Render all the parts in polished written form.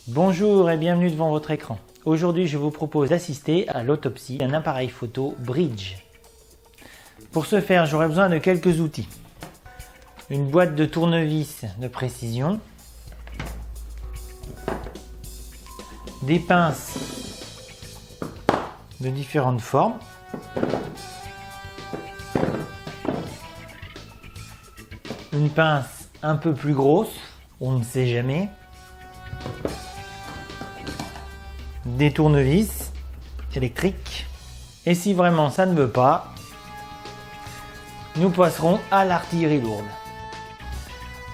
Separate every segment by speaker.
Speaker 1: Bonjour et bienvenue devant votre écran. Aujourd'hui, je vous propose d'assister à l'autopsie d'un appareil photo Bridge. Pour ce faire, j'aurai besoin de quelques outils. Une boîte de tournevis de précision, des pinces de différentes formes, une pince un peu plus grosse, on ne sait jamais, des tournevis électriques, et si vraiment ça ne veut pas, nous passerons à l'artillerie lourde.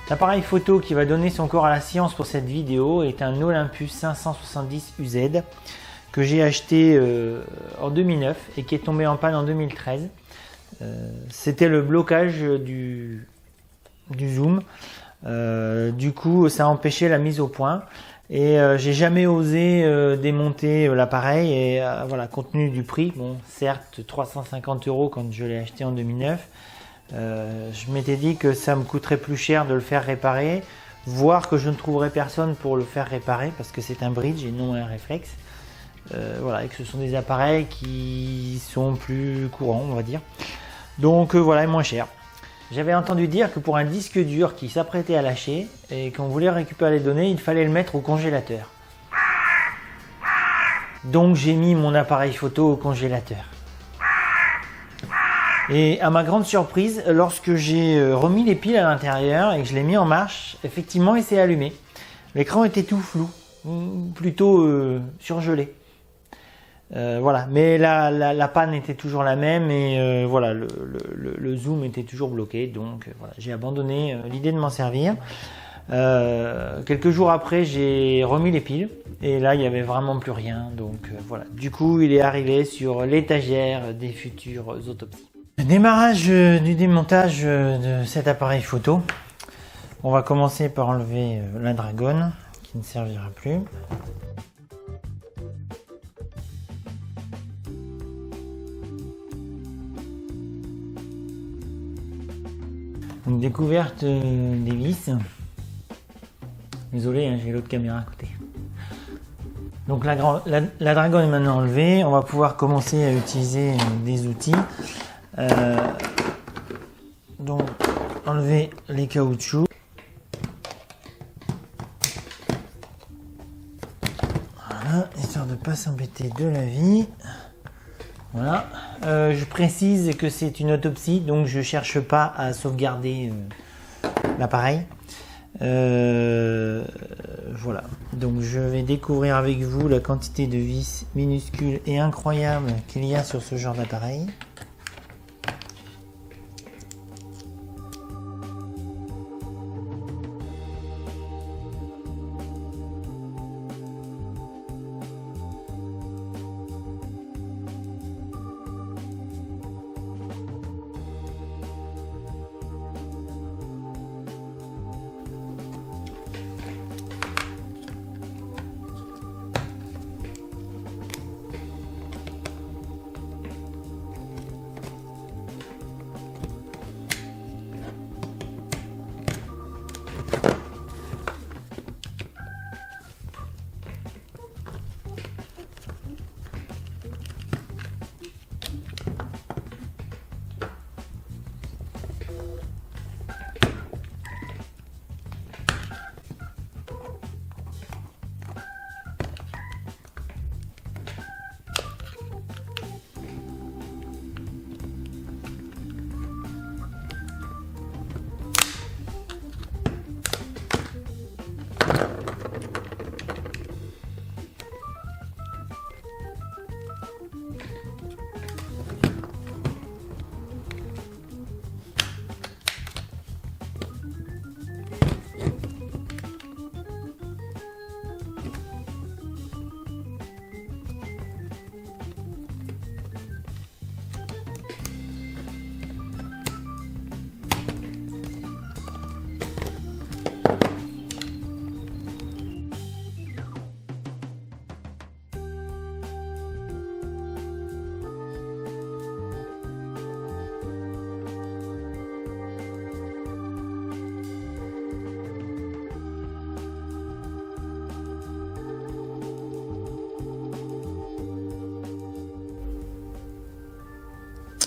Speaker 1: L'appareil photo qui va donner son corps à la science pour cette vidéo est un Olympus 570 UZ que j'ai acheté en 2009 et qui est tombé en panne en 2013. C'était le blocage du zoom. Du coup, ça a empêché la mise au point. Et j'ai jamais osé démonter l'appareil et voilà, compte tenu du prix, bon certes 350 € quand je l'ai acheté en 2009, je m'étais dit que ça me coûterait plus cher de le faire réparer, voire que je ne trouverais personne pour le faire réparer parce que c'est un bridge et non un réflexe, voilà, et que ce sont des appareils qui sont plus courants, on va dire, donc voilà, et moins cher. J'avais entendu dire que pour un disque dur qui s'apprêtait à lâcher et qu'on voulait récupérer les données, il fallait le mettre au congélateur. Donc j'ai mis mon appareil photo au congélateur. Et à ma grande surprise, lorsque j'ai remis les piles à l'intérieur et que je l'ai mis en marche, effectivement il s'est allumé. L'écran était tout flou, plutôt surgelé. Voilà, mais la panne était toujours la même et voilà, le zoom était toujours bloqué, donc voilà, j'ai abandonné l'idée de m'en servir. Quelques jours après, j'ai remis les piles et là il n'y avait vraiment plus rien, donc voilà, du coup il est arrivé sur l'étagère des futures autopsies. Le démarrage du démontage de cet appareil photo, on va commencer par enlever la dragonne qui ne servira plus. Une découverte des vis. Désolé, hein, j'ai l'autre caméra à côté. Donc la dragonne est maintenant enlevée. On va pouvoir commencer à utiliser des outils. Donc enlever les caoutchoucs. Voilà, histoire de ne pas s'embêter de la vie. Voilà, je précise que c'est une autopsie, donc je cherche pas à sauvegarder l'appareil. Voilà, donc je vais découvrir avec vous la quantité de vis minuscules et incroyables qu'il y a sur ce genre d'appareil.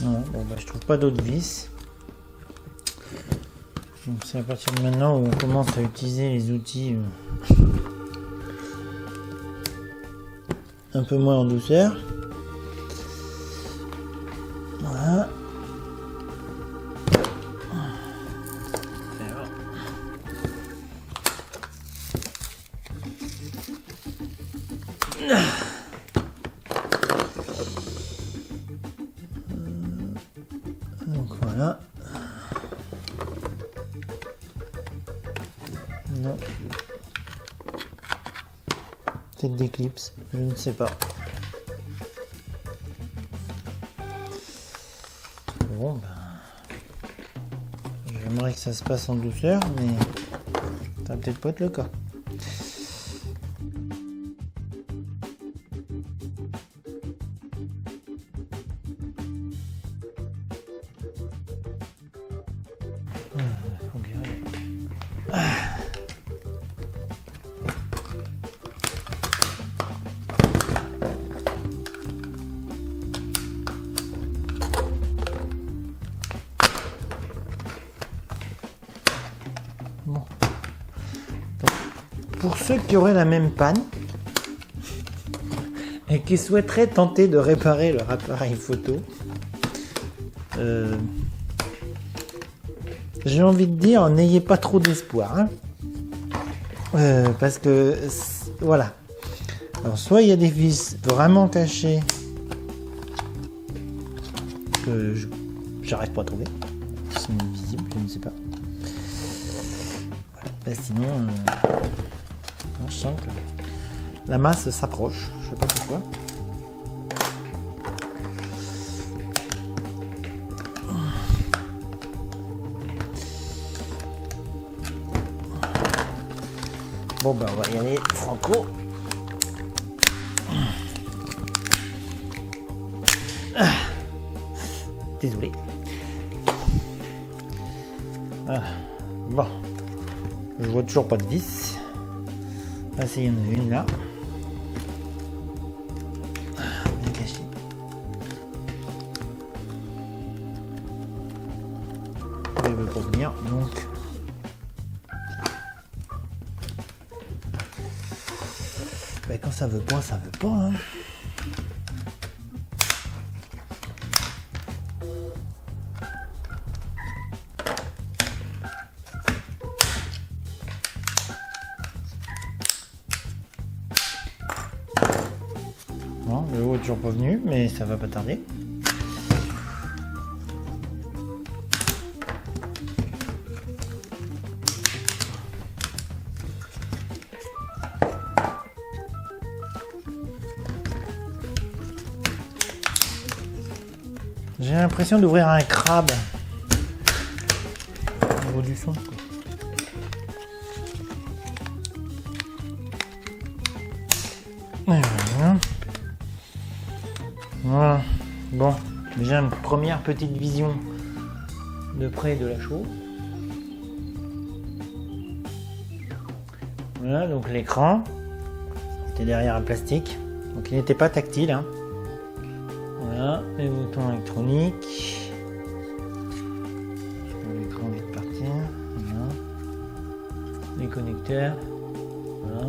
Speaker 1: Ouais, bon, bah, je trouve pas d'autres vis. Donc c'est à partir de maintenant où on commence à utiliser les outils un peu moins en douceur. Voilà. Donc voilà. Non. Peut-être des clips, je ne sais pas. Bon, ben, j'aimerais que ça se passe en douceur, mais ça va peut-être pas être le cas. Bon. Pour ceux qui auraient la même panne et qui souhaiteraient tenter de réparer leur appareil photo, j'ai envie de dire, n'ayez pas trop d'espoir, hein. Parce que voilà. Alors soit il y a des vis vraiment cachées que j'arrive pas à trouver, qui sont visibles, je ne sais pas. Ben sinon, je sens que la masse s'approche, je sais pas pourquoi. Bon ben on va y aller franco. Désolé. Bon. Je vois toujours pas de vis. Ah, il y en a une là. Bien cachée. Elle veut pas venir, donc. Ben, quand ça veut pas, ça veut pas. Hein. Non, le haut est toujours pas venu, mais ça va pas tarder. J'ai l'impression d'ouvrir un crabe au niveau du son. Voilà. Voilà. Bon, déjà une première petite vision de près de la chose. Voilà, donc l'écran était derrière un plastique, donc il n'était pas tactile. Hein. Voilà, les boutons électroniques. L'écran vient de partir. Voilà. Les connecteurs. Voilà.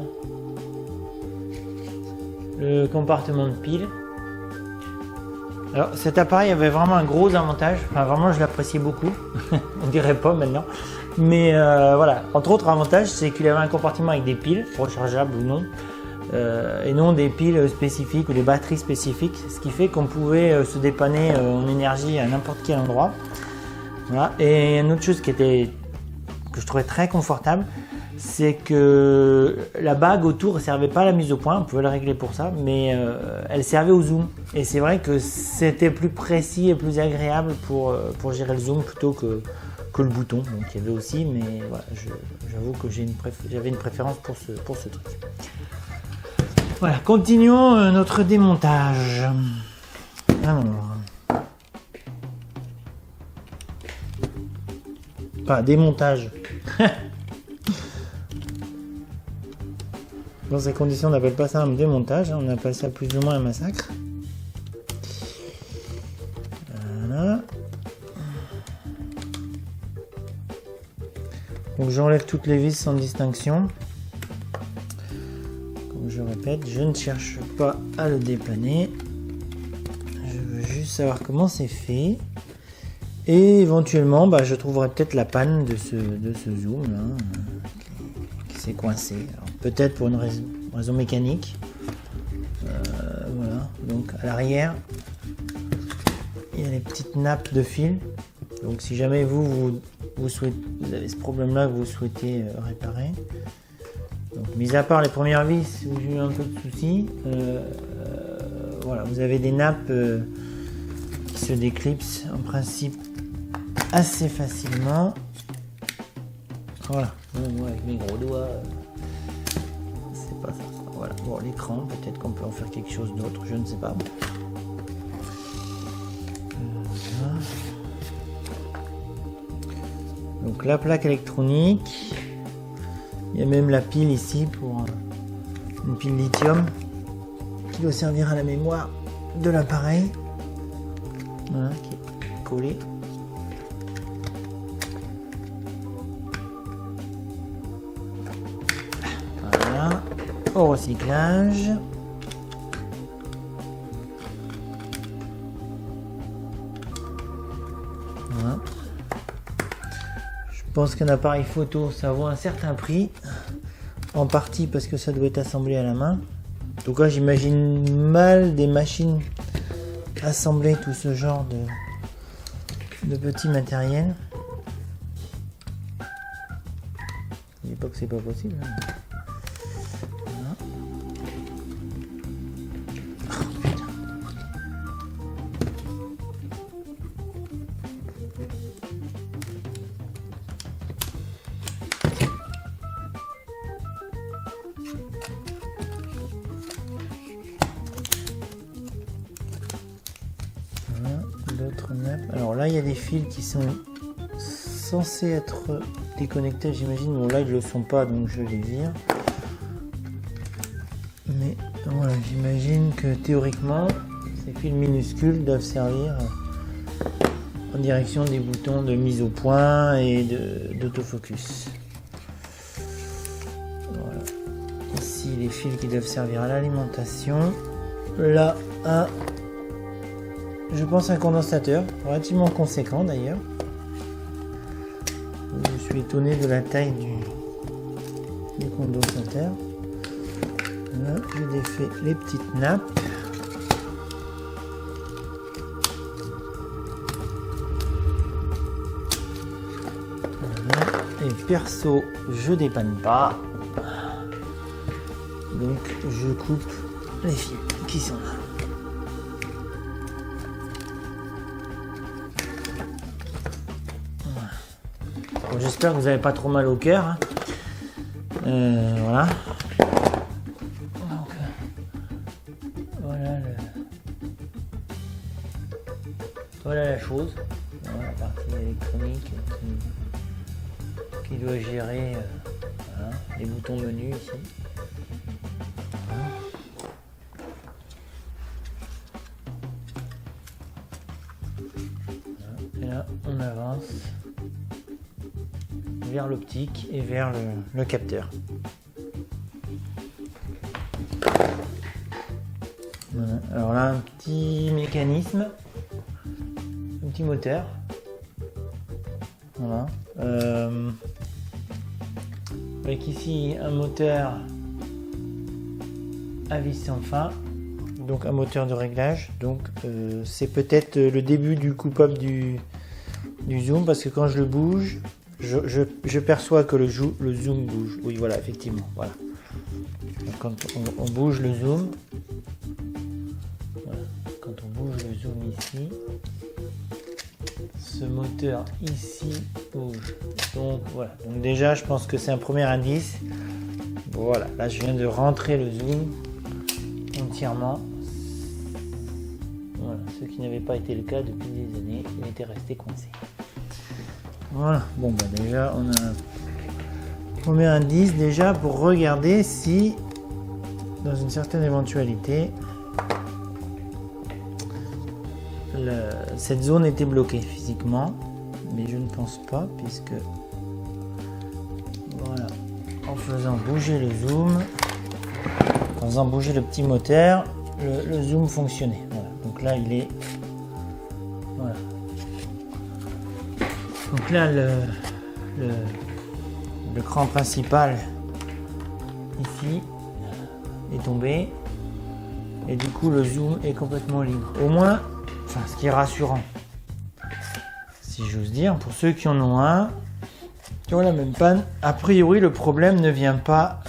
Speaker 1: Le compartiment de piles. Alors cet appareil avait vraiment un gros avantage, enfin vraiment je l'appréciais beaucoup, on dirait pas maintenant, mais voilà, entre autres avantages c'est qu'il avait un compartiment avec des piles, rechargeables ou non, et non des piles spécifiques ou des batteries spécifiques, ce qui fait qu'on pouvait se dépanner en énergie à n'importe quel endroit. Voilà. Et une autre chose que je trouvais très confortable, c'est que la bague autour ne servait pas à la mise au point, on pouvait la régler pour ça, mais elle servait au zoom. Et c'est vrai que c'était plus précis et plus agréable pour gérer le zoom plutôt que le bouton. Donc il y avait aussi, mais voilà, j'avoue que j'avais une préférence pour ce truc. Voilà, continuons notre démontage. Alors, pas démontage. Dans ces conditions, on n'appelle pas ça un démontage, on appelle ça plus ou moins un massacre. Voilà. Donc j'enlève toutes les vis sans distinction. Comme je répète, je ne cherche pas à le dépanner. Je veux juste savoir comment c'est fait. Et éventuellement, je trouverai peut-être la panne de ce zoom là, qui s'est coincé. Peut-être pour une raison mécanique. Voilà. Donc à l'arrière, il y a les petites nappes de fil. Donc si jamais vous avez ce problème là que vous souhaitez réparer, donc mis à part les premières vis où j'ai eu un peu de soucis, voilà, vous avez des nappes qui se déclipsent en principe assez facilement. Voilà, moi avec mes gros doigts, c'est pas ça. Voilà, bon, l'écran, peut-être qu'on peut en faire quelque chose d'autre, je ne sais pas. Voilà. Donc la plaque électronique, il y a même la pile ici pour une pile lithium qui doit servir à la mémoire de l'appareil. Voilà, qui est collée. Voilà, au recyclage. Voilà. Je pense qu'un appareil photo, ça vaut un certain prix, en partie parce que ça doit être assemblé à la main. En tout cas, j'imagine mal des machines assembler tout ce genre de petits matériels. Je dis pas que c'est pas possible. Hein. Voilà. Oh, putain. D'autres nappes. Alors là, il y a des fils qui sont censés être déconnectés, j'imagine. Bon, là, ils ne le sont pas, donc je les vire. Mais voilà, j'imagine que théoriquement, ces fils minuscules doivent servir en direction des boutons de mise au point et d'autofocus. Voilà. Ici, les fils qui doivent servir à l'alimentation. Là, je pense un condensateur, relativement conséquent d'ailleurs. Je suis étonné de la taille du condensateur. Là, je défais les petites nappes. Voilà. Et perso, je dépanne pas. Donc je coupe les fils qui sont là. Bon, j'espère que vous n'avez pas trop mal au cœur. Hein. Voilà. Donc, voilà la chose. Voilà la partie électronique qui doit gérer voilà, les boutons menus ici. Voilà. Et là, on avance vers l'optique et vers le capteur. Voilà. Alors là, un petit mécanisme, un petit moteur. Voilà. Avec ici un moteur à vis sans fin, donc un moteur de réglage. Donc c'est peut-être le début du coupable du zoom, parce que quand je le bouge, je perçois que le zoom bouge. Oui, voilà, effectivement. Voilà. Donc, quand on bouge le zoom, voilà. Quand on bouge le zoom ici, ce moteur ici bouge. Donc voilà. Donc déjà, je pense que c'est un premier indice. Voilà. Là, je viens de rentrer le zoom entièrement. Voilà. Ce qui n'avait pas été le cas depuis des années. Il était resté coincé. Voilà, bon déjà on a un premier indice déjà pour regarder si dans une certaine éventualité cette zone était bloquée physiquement, mais je ne pense pas, puisque voilà, en faisant bouger le zoom, en faisant bouger le petit moteur, le zoom fonctionnait. Voilà. Donc là il est, voilà. Donc là le cran principal ici est tombé. Et du coup le zoom est complètement libre. Au moins, enfin, ce qui est rassurant, si j'ose dire, pour ceux qui en ont un, qui ont la même panne, a priori le problème ne vient pas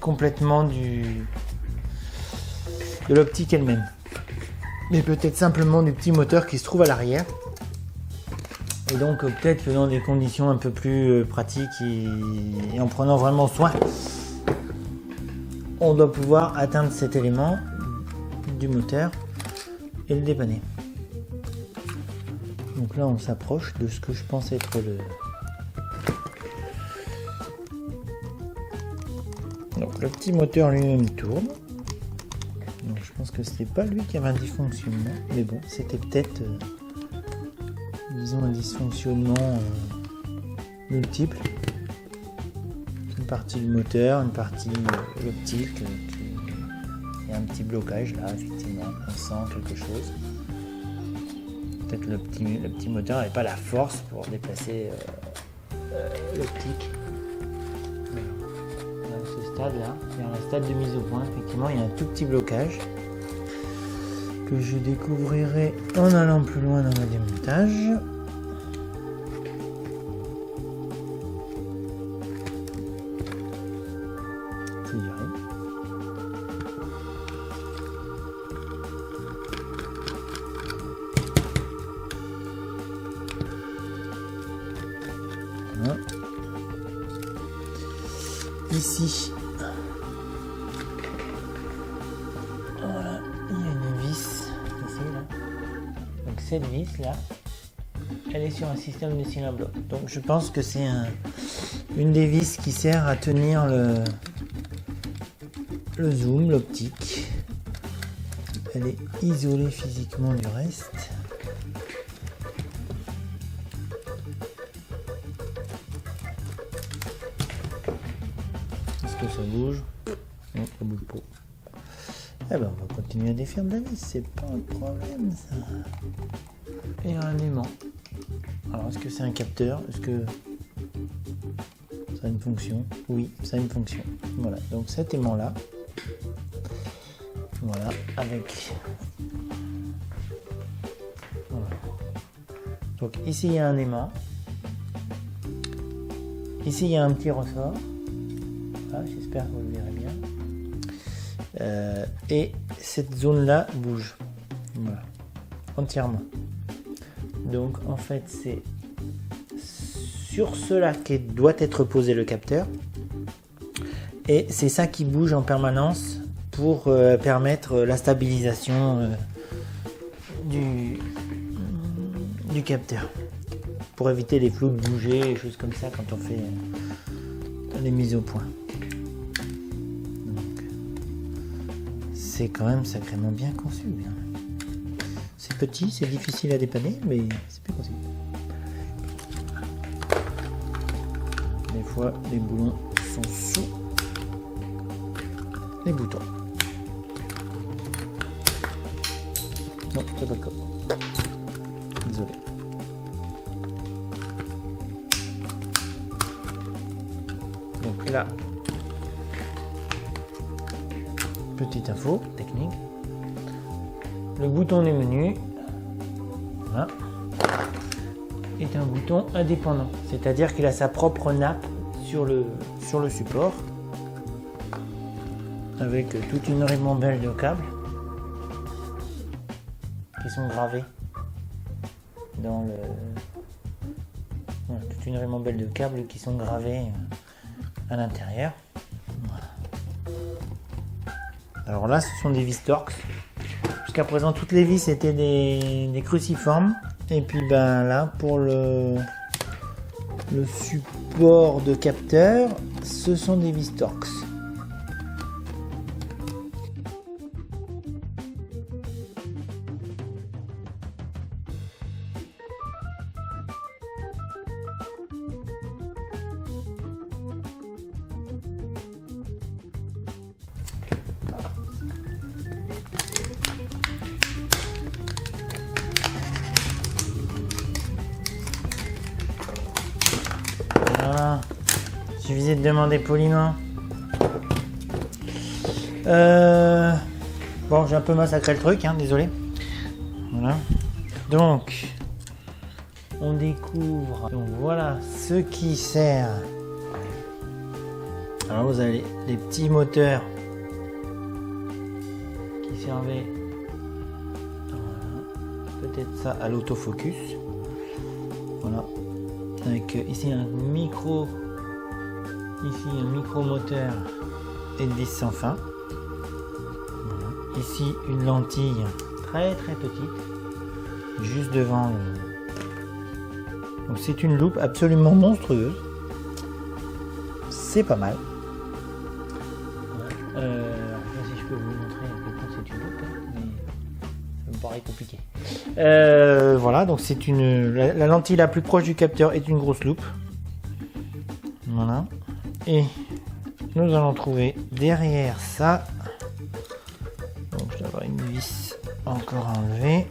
Speaker 1: complètement de l'optique elle-même. Mais peut-être simplement du petit moteur qui se trouve à l'arrière. Et donc peut-être que dans des conditions un peu plus pratiques et en prenant vraiment soin, on doit pouvoir atteindre cet élément du moteur et le dépanner. Donc là on s'approche de ce que je pense être donc le petit moteur lui-même tourne. Donc je pense que c'était pas lui qui avait un dysfonctionnement, mais bon, c'était peut-être disons un dysfonctionnement multiple. Une partie du moteur, une partie l'optique. Il y a un petit blocage là, effectivement, on sent quelque chose. Peut-être le petit moteur n'avait pas la force pour déplacer l'optique. Voilà. À ce stade-là, vers le stade de mise au point, effectivement, il y a un tout petit blocage que je découvrirai en allant plus loin dans le démontage. Ici, voilà, il y a une vis ici, là. Donc cette vis là, elle est sur un système de cylindre bloc. Donc je pense que c'est une des vis qui sert à tenir le zoom, l'optique. Elle est isolée physiquement du reste. Que ça bouge? Non, ça bouge pas. Eh ben on va continuer à défaire de la vis, c'est pas un problème ça. Et un aimant. Alors est-ce que c'est un capteur? Est-ce que ça a une fonction? Oui, ça a une fonction. Voilà, donc cet aimant là, voilà, avec. Voilà. Donc ici il y a un aimant. Ici il y a un petit ressort. J'espère que vous le verrez bien. Et cette zone là bouge, voilà, entièrement. Donc en fait c'est sur cela que doit être posé le capteur, et c'est ça qui bouge en permanence pour permettre la stabilisation du capteur, pour éviter les flous de bouger, des choses comme ça quand on fait les mises au point. C'est quand même sacrément bien conçu. C'est petit, c'est difficile à dépanner, mais c'est bien conçu. Des fois, les boulons sont sous les boutons. Non, c'est pas le cas. Désolé. Donc là, petite info technique, le bouton du menu, voilà, est un bouton indépendant, c'est-à-dire qu'il a sa propre nappe sur le support, avec toute une ribambelle de câbles qui sont gravés dans le... Voilà, toute une ribambelle de câbles qui sont gravés à l'intérieur. Alors là, ce sont des vis Torx. Jusqu'à présent, toutes les vis étaient des cruciformes. Et puis ben là, pour le support de capteur, ce sont des vis Torx. suffisait de demander poliment. Bon, j'ai un peu massacré le truc, hein, désolé. Voilà. Donc, on découvre. Donc voilà ce qui sert. Alors vous avez les petits moteurs qui servaient, voilà, peut-être ça à l'autofocus. Voilà. Avec ici un micro moteur et 10 sans fin. Voilà. Ici une lentille très petite, juste devant le... Donc c'est une loupe absolument monstrueuse. C'est pas mal. Voilà. Alors, je sais pas si je peux vous montrer à quel point c'est une loupe, hein, mais ça me paraît compliqué. Voilà, donc c'est la lentille la plus proche du capteur est une grosse loupe. Voilà. Et nous allons trouver derrière ça. Donc je dois avoir une vis encore enlevée.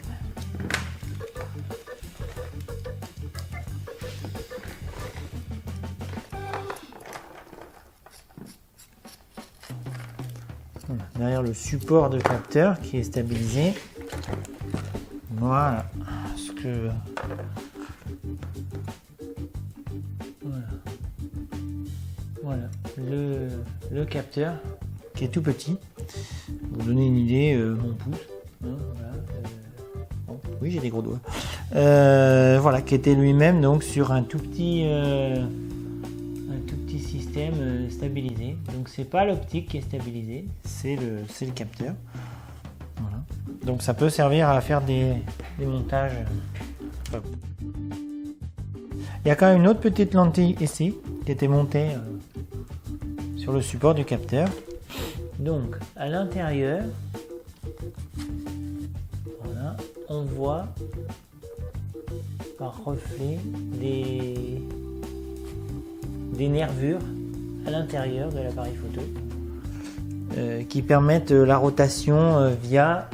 Speaker 1: Voilà. Derrière le support de capteur qui est stabilisé. Voilà. Voilà. Le capteur qui est tout petit. Pour vous donner une idée, mon pouce. Hein, voilà. Bon, oui, j'ai des gros doigts. Voilà, qui était lui-même donc sur un tout petit système stabilisé. Donc c'est pas l'optique qui est stabilisé, c'est le capteur. Voilà. Donc ça peut servir à faire des montages. Il y a quand même une autre petite lentille ici qui était montée sur le support du capteur. Donc à l'intérieur, voilà, on voit par reflet des nervures à l'intérieur de l'appareil photo qui permettent la rotation via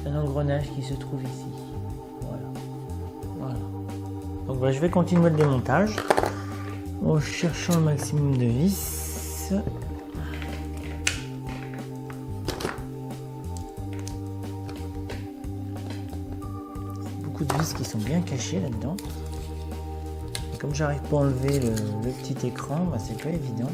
Speaker 1: un engrenage qui se trouve ici. Voilà. Donc je vais continuer le démontage en cherchant le maximum de vis. Beaucoup de vis qui sont bien cachées là-dedans. Et comme j'arrive pas à enlever le petit écran, bah, c'est pas évident.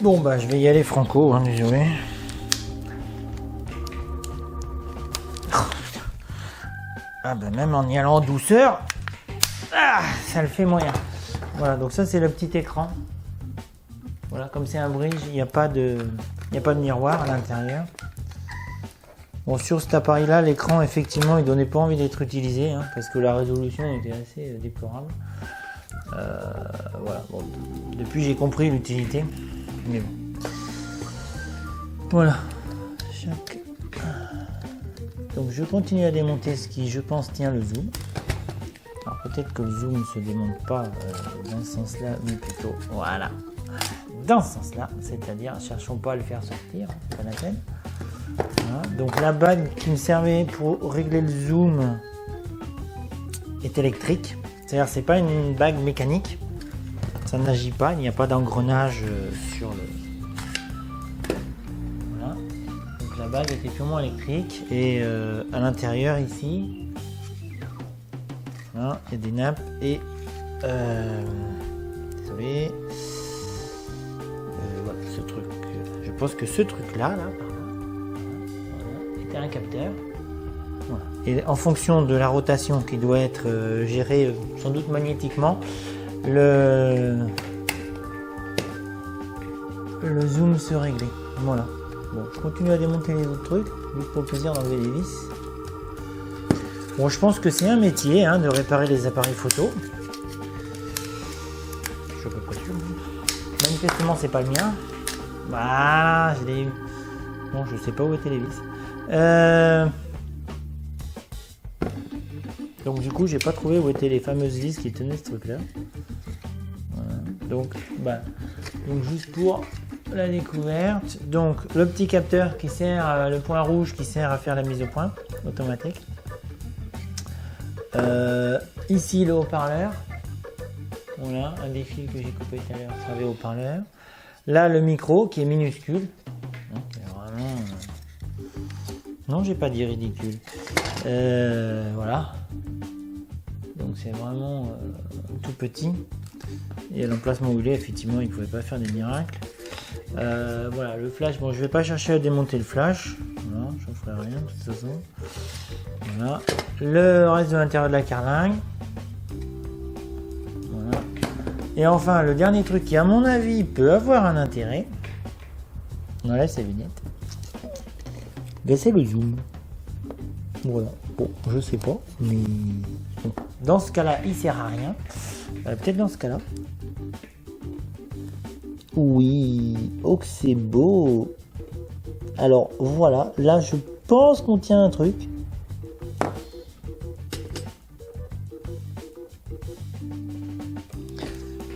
Speaker 1: Bon bah je vais y aller franco, hein, désolé. Ah bah même en y allant en douceur, ça le fait moyen. Voilà, donc ça c'est le petit écran. Voilà, comme c'est un bridge, il n'y a pas de miroir à l'intérieur. Bon, sur cet appareil là, l'écran effectivement il donnait pas envie d'être utilisé, hein, parce que la résolution était assez déplorable. Voilà, bon, depuis j'ai compris l'utilité. Mais bon. Voilà. Donc je continue à démonter ce qui je pense tient le zoom. Alors peut-être que le zoom ne se démonte pas dans ce sens là, mais plutôt voilà. Dans ce sens là, c'est-à-dire cherchons pas à le faire sortir, c'est pas la peine. Voilà. Donc la bague qui me servait pour régler le zoom est électrique. C'est-à-dire c'est pas une bague mécanique. Ça n'agit pas, il n'y a pas d'engrenage sur le... Voilà. Donc la bague était purement électrique et à l'intérieur ici, voilà, il y a des nappes et désolé, voilà, ce truc. Je pense que ce truc là, voilà, était un capteur. Voilà. Et en fonction de la rotation qui doit être gérée sans doute magnétiquement, le zoom se réglait. Voilà. Bon, je continue à démonter les autres trucs, juste pour le plaisir d'enlever les vis. Bon, je pense que c'est un métier, hein, de réparer les appareils photo. Je suis à peu près sûr. Manifestement, c'est pas le mien. Voilà, je l'ai eu. Bon, je sais pas où étaient les vis. Donc du coup, j'ai pas trouvé où étaient les fameuses vis qui tenaient ce truc-là. Voilà. Donc juste pour la découverte. Donc le petit capteur qui sert, le point rouge qui sert à faire la mise au point automatique. Ici le haut-parleur. Voilà, un des fils que j'ai coupé tout à l'heure servait au haut-parleur. Là le micro qui est minuscule. Donc, vraiment... Non, j'ai pas dit ridicule. Voilà. Donc c'est vraiment tout petit. Et à l'emplacement où il est, effectivement, il ne pouvait pas faire des miracles. Voilà, le flash. Bon, je vais pas chercher à démonter le flash. Voilà, j'en ferai rien de toute façon. Voilà. Le reste de l'intérieur de la carlingue. Voilà. Et enfin, le dernier truc qui, à mon avis, peut avoir un intérêt. On enlève ses lunettes. Ben, c'est le zoom. Voilà. Bon, je sais pas, mais bon. Dans ce cas-là, il sert à rien. Peut-être dans ce cas-là. Oui, oh que c'est beau. Alors voilà, là je pense qu'on tient un truc.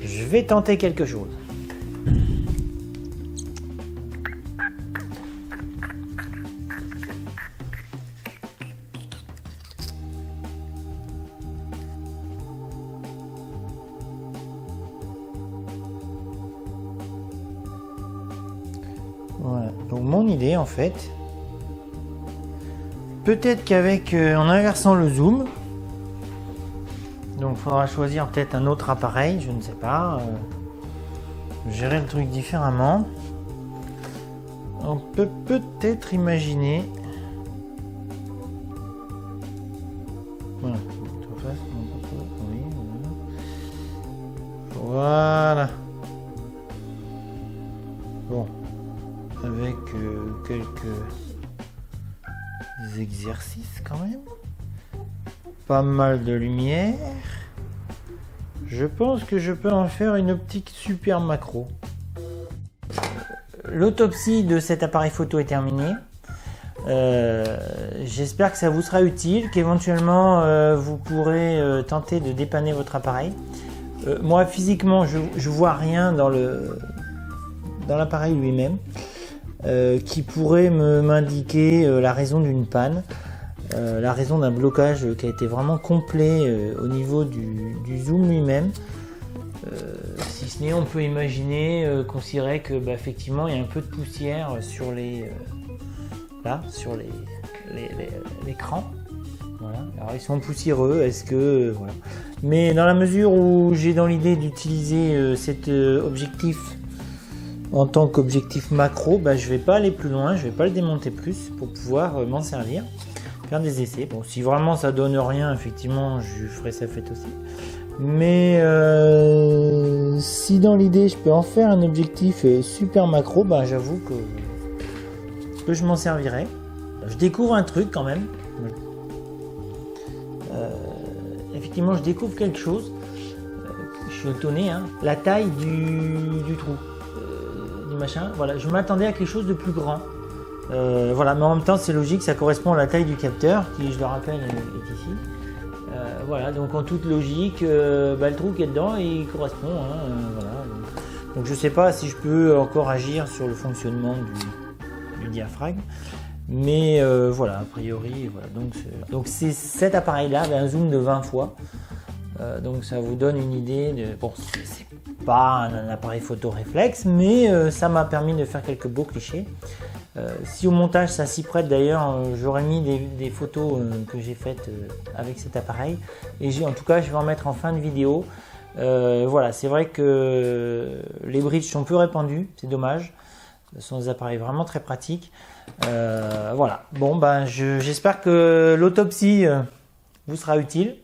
Speaker 1: Je vais tenter quelque chose. Voilà, donc mon idée en fait, peut-être qu'avec en inversant le zoom, donc il faudra choisir peut-être un autre appareil, je ne sais pas, gérer le truc différemment. On peut peut-être imaginer, voilà, voilà, bon. Avec quelques exercices quand même, pas mal de lumière. Je pense que je peux en faire une optique super macro. L'autopsie de cet appareil photo est terminée. J'espère que ça vous sera utile, qu'éventuellement vous pourrez tenter de dépanner votre appareil. Moi physiquement je vois rien dans l'appareil lui-même. Qui pourrait m'indiquer la raison d'une panne, la raison d'un blocage qui a été vraiment complet au niveau du zoom lui-même. Si ce n'est, on peut imaginer, considérer que effectivement il y a un peu de poussière sur l'écran. Voilà. Alors ils sont poussiéreux, est-ce que voilà. Mais dans la mesure où j'ai dans l'idée d'utiliser cet objectif en tant qu'objectif macro, je vais pas aller plus loin, je vais pas le démonter plus pour pouvoir m'en servir, faire des essais. Bon, si vraiment ça donne rien, effectivement, je ferai ça fait aussi. Mais si dans l'idée je peux en faire un objectif super macro, j'avoue que je m'en servirai. Je découvre un truc quand même. Effectivement, je découvre quelque chose. Je suis étonné, hein. La taille du trou. Machin, voilà, je m'attendais à quelque chose de plus grand, voilà, mais en même temps c'est logique, ça correspond à la taille du capteur qui, je le rappelle, est ici. Voilà, donc en toute logique, le trou qui est dedans il correspond, hein, voilà. Donc je sais pas si je peux encore agir sur le fonctionnement du diaphragme, mais voilà, a priori voilà. Donc c'est cet appareil là avait un zoom de 20 fois, donc ça vous donne une idée de, bon, c'est pas un appareil photo réflexe, mais ça m'a permis de faire quelques beaux clichés. Si au montage ça s'y prête, d'ailleurs j'aurais mis des photos que j'ai faites avec cet appareil, et en tout cas je vais en mettre en fin de vidéo. Voilà, c'est vrai que les bridges sont peu répandus, c'est dommage, ce sont des appareils vraiment très pratiques. Voilà, bon j'espère que l'autopsie vous sera utile.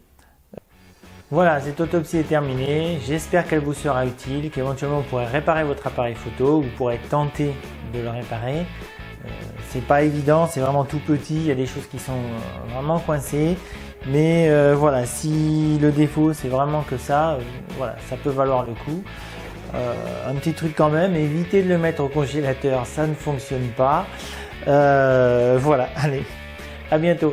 Speaker 1: Voilà, cette autopsie est terminée, j'espère qu'elle vous sera utile, qu'éventuellement vous pourrez réparer votre appareil photo, vous pourrez tenter de le réparer. C'est pas évident, c'est vraiment tout petit, il y a des choses qui sont vraiment coincées, mais voilà, si le défaut c'est vraiment que ça, voilà, ça peut valoir le coup. Un petit truc quand même, évitez de le mettre au congélateur, ça ne fonctionne pas. Voilà, allez, à bientôt.